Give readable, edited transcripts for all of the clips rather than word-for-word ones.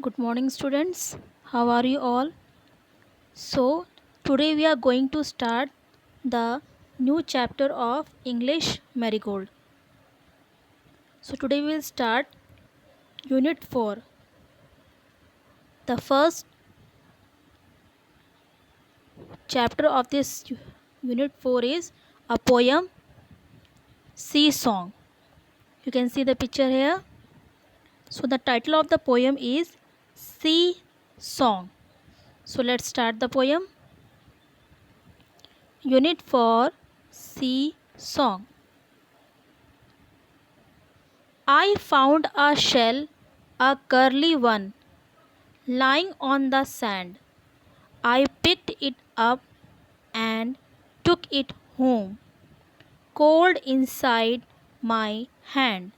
Good morning, students. How are you all? So, today we are going to start the new chapter of English Marigold. So, today we will start Unit 4. The first chapter of this Unit 4 is a poem, Sea Song. You can see the picture here. So, the title of the poem is Sea Song. So, let's start the poem. Unit 4 Sea Song. I found a shell, a curly one, lying on the sand. I picked it up and took it home, cold inside my hand.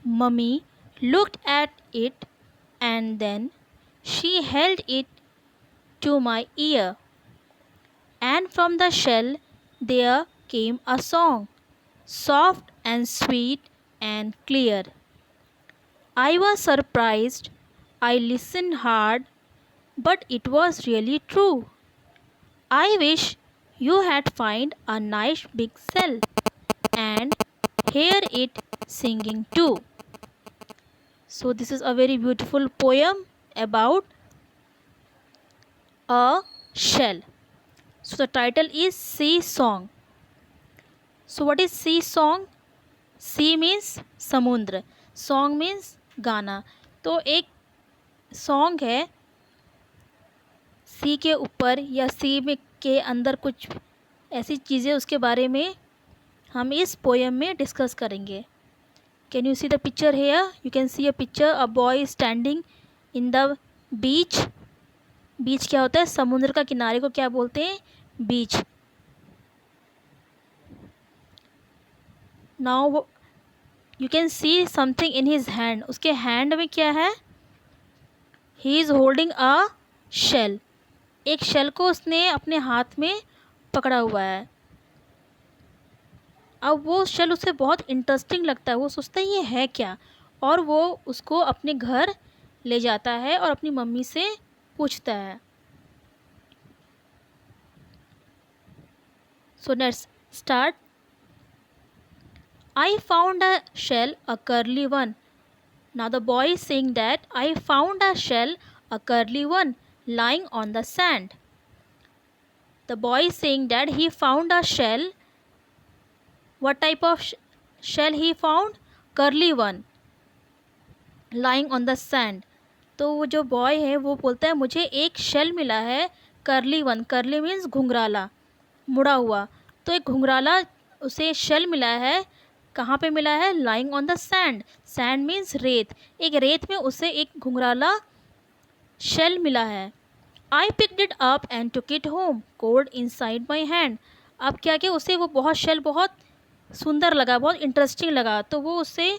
Mummy looked at it and then she held it to my ear, and from the shell there came a song, soft and sweet and clear. I was surprised. I listened hard, but it was really true. I wish you had find a nice big cell and hear it singing too. So this is a very beautiful poem about a shell. So the title is Sea Song. So what is sea song? Sea means समुद्र, song means गाना. तो एक song है सी के ऊपर या सी में के अंदर कुछ ऐसी चीज़ें उसके बारे में हम इस पोएम में डिस्कस करेंगे. Can you see the picture here? You can see a picture a boy standing in the beach. Beach क्या होता है? समुद्र का किनारे को क्या बोलते हैं? Beach. Now you can see something in his hand. उसके हैंड में क्या है? He is holding a shell. एक शेल को उसने अपने हाथ में पकड़ा हुआ है. अब वो शेल उसे बहुत इंटरेस्टिंग लगता है. वो सोचता है ये है क्या, और वो उसको अपने घर ले जाता है और अपनी मम्मी से पूछता है. So let's start. I found a shell, a curly one. Now the boy is saying that I found a shell, a curly one, lying on the sand. The boy is saying that he found a shell. What type of shell he found? Curly one, lying on the sand. तो वो जो boy है वो बोलता है मुझे एक shell मिला है, करली वन. करली मीन्स घुंघराला, मुड़ा हुआ. तो एक घुंघराला उसे शेल मिला है. कहाँ पे मिला है? Lying on the sand. Sand means रेत. एक रेत में उसे एक घुंघराला शेल मिला है. I picked it up and took it home, cold inside my hand. अब क्या क्या उसे वो बहुत शेल बहुत सुंदर लगा, बहुत इंटरेस्टिंग लगा, तो वो उसे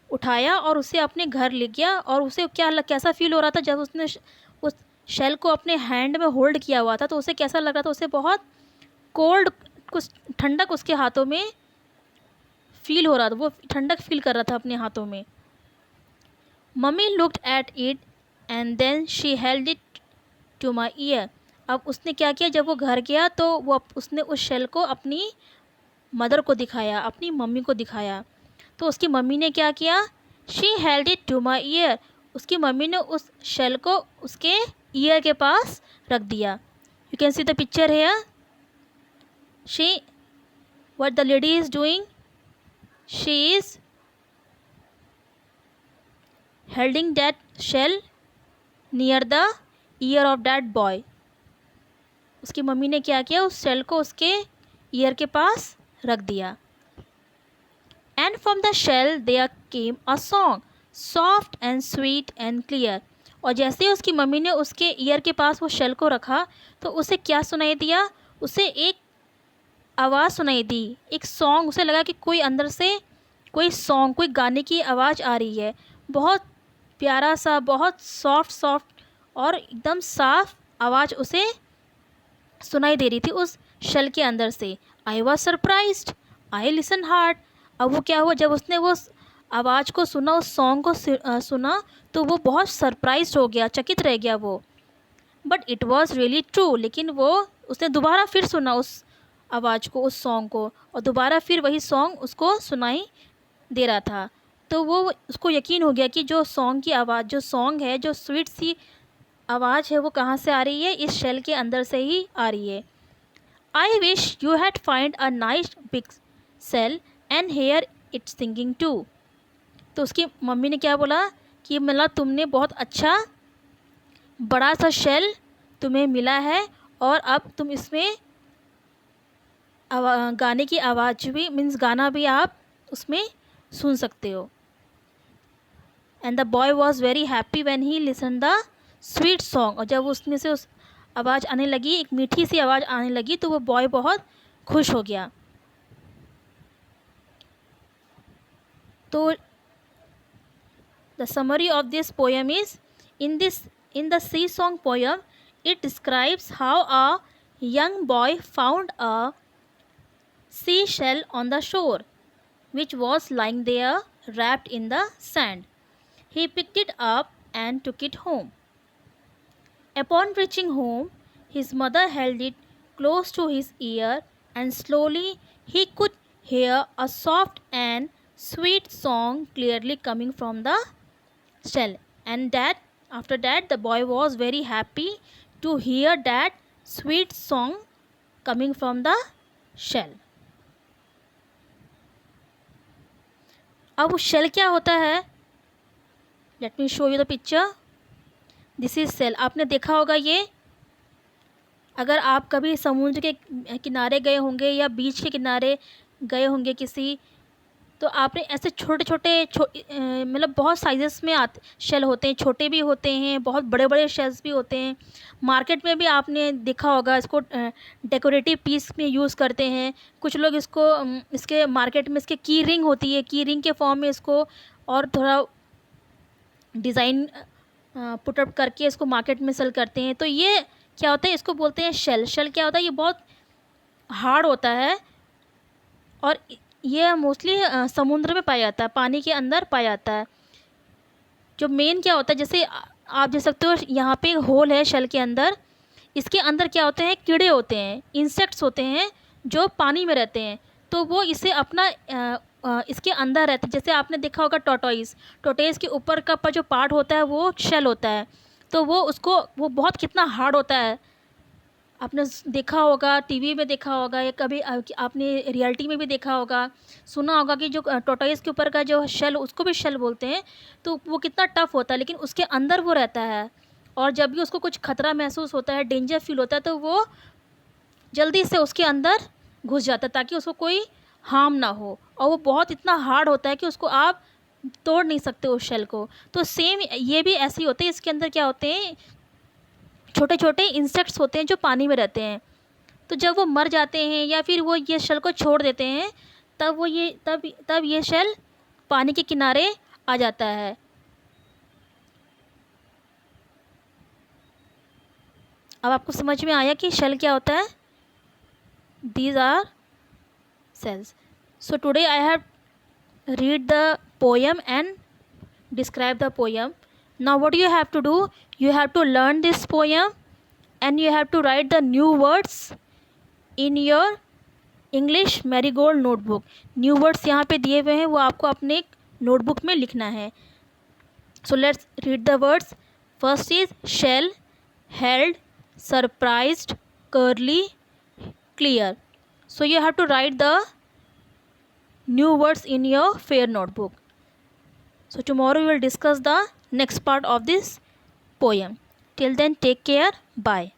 उठाया और उसे अपने घर ले गया. और उसे कैसा फील हो रहा था जब उसने उस शेल को अपने हैंड में होल्ड किया हुआ था, तो उसे कैसा लग रहा था? उसे बहुत कोल्ड, कुछ ठंडक उसके हाथों में फील हो रहा था. वो ठंडक फील कर रहा था अपने हाथों में. Mummy looked at it and then she held it to my ear. अब उसने क्या किया? जब वो घर गया तो उसने उस शेल को अपनी मदर को दिखाया, अपनी मम्मी को दिखाया. तो उसकी मम्मी ने क्या किया? She held it to my ear. उसकी मम्मी ने उस शेल को उसके ईयर के पास रख दिया. You can C the picture hair. She what the lady is doing? She is holding that shell near the ear of that boy. उसकी mummy ने क्या किया? उस शेल को उसके ईयर के पास रख दिया. And from the shell there came a song, soft and sweet and clear. और जैसे ही उसकी मम्मी ने उसके ईयर के पास वो शेल को रखा तो उसे क्या सुनाई दिया? उसे एक आवाज़ सुनाई दी, एक सॉन्ग. उसे लगा कि कोई अंदर से कोई सॉन्ग, कोई गाने की आवाज़ आ रही है. बहुत प्यारा सा, बहुत सॉफ्ट सॉफ्ट और एकदम साफ आवाज़ उसे सुनाई दे रही थी उस शेल के अंदर से. I was surprised, I listen hard. अब वो क्या हुआ? जब उसने वो आवाज़ को सुना, उस सॉन्ग को सुना, तो वो बहुत सरप्राइज हो गया, चकित रह गया वो। But it was really true, लेकिन वो उसने दोबारा फिर सुना उस आवाज़ को, उस सॉन्ग को, और दोबारा फिर वही सॉन्ग उसको सुनाई दे रहा था। तो वो उसको यकीन हो गया कि जो सॉन्ग की आवाज़, जो सॉन्ग है, जो स्वीट सी आवाज़ है, वो कहाँ से आ रही है, इस शेल के अंदर से ही आ रही है। I wish you had find a nice big shell and hear it singing too. तो उसकी मम्मी ने क्या बोला कि मतलब तुमने बहुत अच्छा बड़ा सा शेल तुम्हें मिला है, और अब तुम इसमें गाने की आवाज़ भी, मीन्स गाना भी आप उसमें सुन सकते हो। And the boy was very happy when he listen the sweet song. और जब उसमें से उस आवाज़ आने लगी, एक मीठी सी आवाज़ आने लगी, तो वो बॉय बहुत खुश हो गया। तो the summary of this poem is, in the sea song poem it describes how a young boy found a seashell on the shore, which was lying there wrapped in the sand. He picked it up and took it home. Upon reaching home, his mother held it close to his ear, and slowly he could hear a soft and sweet song clearly coming from the shell. And that after that, the boy was very happy to hear that sweet song coming from the shell. अब उस shell क्या होता है, let me show you the picture. This is shell. आपने देखा होगा ये, अगर आप कभी समुद्र के किनारे गए होंगे या बीच के किनारे गए होंगे किसी, तो आपने ऐसे छोटे छोटे मतलब बहुत साइजेस में शेल होते हैं, छोटे भी होते हैं, बहुत बड़े बड़े शेल्स भी होते हैं। मार्केट में भी आपने देखा होगा, इसको डेकोरेटिव पीस में यूज़ करते हैं कुछ लोग। इसको इसके मार्केट में इसके की रिंग होती है, की रिंग के फॉर्म में इसको और थोड़ा डिज़ाइन पुटअप करके इसको मार्केट में सेल करते हैं। तो ये क्या होता है, इसको बोलते हैं शेल। शेल क्या होता है, ये बहुत हार्ड होता है, और ये मोस्टली समुद्र में पाया जाता है, पानी के अंदर पाया जाता है। जो मेन क्या होता है, जैसे आप देख सकते हो यहाँ पे होल है शेल के अंदर, इसके अंदर क्या होते हैं, कीड़े होते हैं, इंसेक्ट्स होते हैं जो पानी में रहते हैं। तो वो इसे अपना इसके अंदर रहते हैं। जैसे आपने देखा होगा टोटोइस के ऊपर का जो पार्ट होता है वो शेल होता है। तो वो बहुत कितना हार्ड होता है, आपने देखा होगा, टीवी में देखा होगा, या कभी आपने रियलिटी में भी देखा होगा, सुना होगा कि जो टोटोइस के ऊपर का जो शेल, उसको भी शेल बोलते हैं। तो वो कितना टफ़ होता है, लेकिन उसके अंदर वो रहता है, और जब भी उसको कुछ खतरा महसूस होता है, डेंजर फील होता है, तो वो जल्दी से उसके अंदर घुस जाता है ताकि उसको कोई हार्म ना हो। और वो बहुत इतना हार्ड होता है कि उसको आप तोड़ नहीं सकते उस शेल को। तो सेम ये भी ऐसे ही होते हैं। इसके अंदर क्या होते हैं, छोटे छोटे इंसेक्ट्स होते हैं जो पानी में रहते हैं। तो जब वो मर जाते हैं या फिर वो ये शेल को छोड़ देते हैं, तब ये शेल पानी के किनारे आ जाता है। अब आपको समझ में आया कि शेल क्या होता है। These are shells. So today I have read the poem and describe the poem. Now what you have to do, you have to learn this poem and you have to write the new words in your English marigold notebook. New words यहाँ पे दिए हुए हैं, वो आपको अपने notebook में लिखना है। So let's read the words. First is shell, held, surprised, curly, clear. So you have to write the new words in your fair notebook. So tomorrow we will discuss the next part of this poem. Till then, take care. Bye.